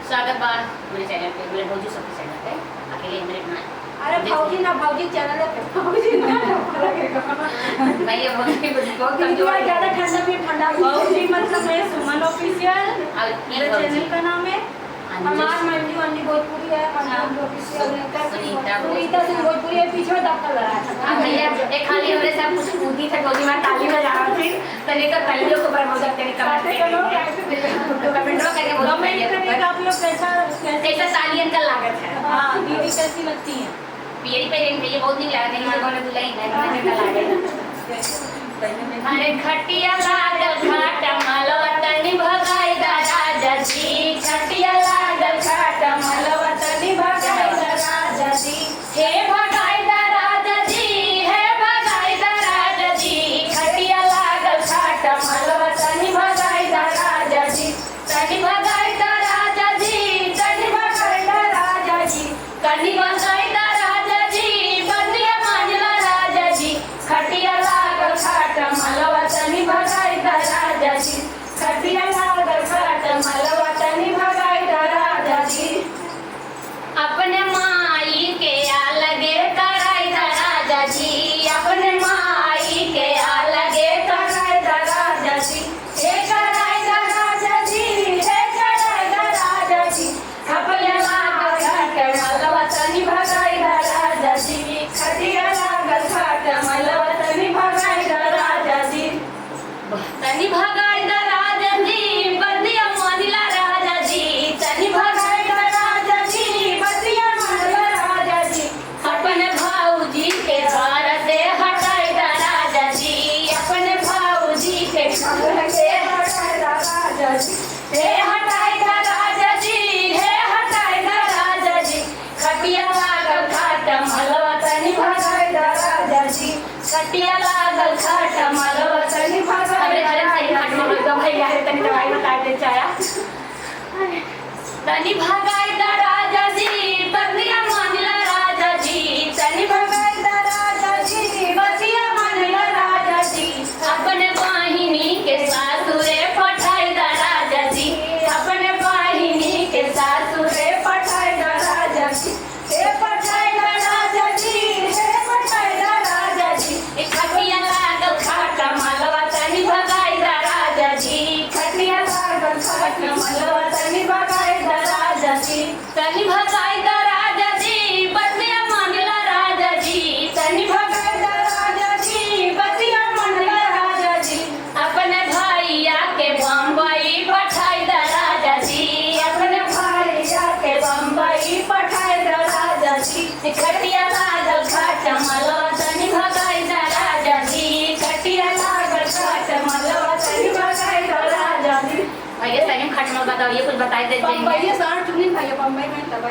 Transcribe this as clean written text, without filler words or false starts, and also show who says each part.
Speaker 1: स्वागत बा मेरे चैनल पे, मेरे भौजी सबके चैनल पे। अकेले मेरे ना
Speaker 2: अरे भौजी ना, भौजी चैनल पे भौजी ना
Speaker 1: भाई ये भौजी बहुत
Speaker 2: कमजोर है, ज्यादा ठंडा में ठंडा भौजी मतलब है सुमन ऑफिशियल,
Speaker 1: और
Speaker 2: मेरे चैनल का नाम है। हमार मंजू अंडी भोजपुरी है, मंजू ऑफिशियल है, सुनीता सिंह भोजपुरी है, पीछे दबका लगा है।
Speaker 1: हां भैया एक खाली हमरे सब कुछ पूछी थे भौजी मां ताली बजा रही थी तने का पहले को पर मौजूद तेरे कमेंट तो कमेंट करके बोलो मैं ये
Speaker 2: आप लोग
Speaker 1: कैसा तालियन का लागत है।
Speaker 2: हां दीदी कैसी लगती है?
Speaker 1: पियरी पे रेन भैया बहुत नहीं लगा नहीं मां को दुलाई नहीं का लागे। अरे खटिया लागल घाट मालवा तनी भगाई दा राजा जी, खटिया लागल घाट मालवा तनी भगाई दा राजा जी, हे भगाई दा राजा जी, हे भगाई दा राजा जी, खटिया लागल घाट मालवा तनी भगाई दा राजा जी, तनी भगाई दा राजा जी, तनी भगाई दा राजा जी, तनी भगाई दा राजा जी, बंदिया मांझला राजा जी, खटिया लागल घाट मालवा तनी भगाई दा राजा जी, खटिया लागल घाट मालवा तनी भगाई दा राजा जी, अपने माई के अलगे कराई दा राजा जी, अपने माई के अलगे कराई दा राजा जी, हे कराई दा राजा जी, हे कराई दा राजा जी, अपने लागल घाट मालवा तनी भगाई दा राजा जी, खटिया लागल घाट मालवा तनी भगाई दा राजा जी, तनी भगाई दा राजा जी, बंदिया मानिला राजा जी, तनी भगाई दा राजा जी, बंदिया मानिला राजा जी, अपने भाऊजी के घर से हटाई दा राजा जी, अपने भाऊजी के घर से हटाई दा राजा जी, हे हटाई दा राजा जी, हे हटाई दा राजा जी, खटिया लागल घाट मालवा तनी भगाई दा राजा जी, खटिया लागल घाट मालवा तनी भगाई दा भैया तनी दवाई बता दे चाया तनी भगाई दा राजा जी, बंदिया मानिला राजा जी, तनी भगाई दा राजा जी, बंदिया मानिला राजा जी, अपने वाहिनी के सासुरे पठाई दा राजा जी, अपने वाहिनी के सासुरे पठाई दा राजा जी, हे पठाई दा राजा जी, हे पठाई दा राजा जी, खटिया लागल घाट मालवा तनी भगाई दा राजा जी, खटिया लागल घाट मालवा तनी भगाई दा राजा जी, तनी भगाई दा राजा जी, बंदिया मानिला राजा जी, तनी भगाई दा राजा जी, बंदिया मानिला राजा जी, अपने भैया के बम्बई पठाई दा राजा जी, अपने भैया के बम्बई पठाई दा राजा जी, खटिया लागल घाट मालवा तनी भगाई दा राजा जी, खटिया लागल घाट मालवा तनी भगाई दा राजा जी। भैया सही में खट मल बताओ ये कुछ बताई दे
Speaker 2: बम्बई से 8 दिन भैया बम्बई में तब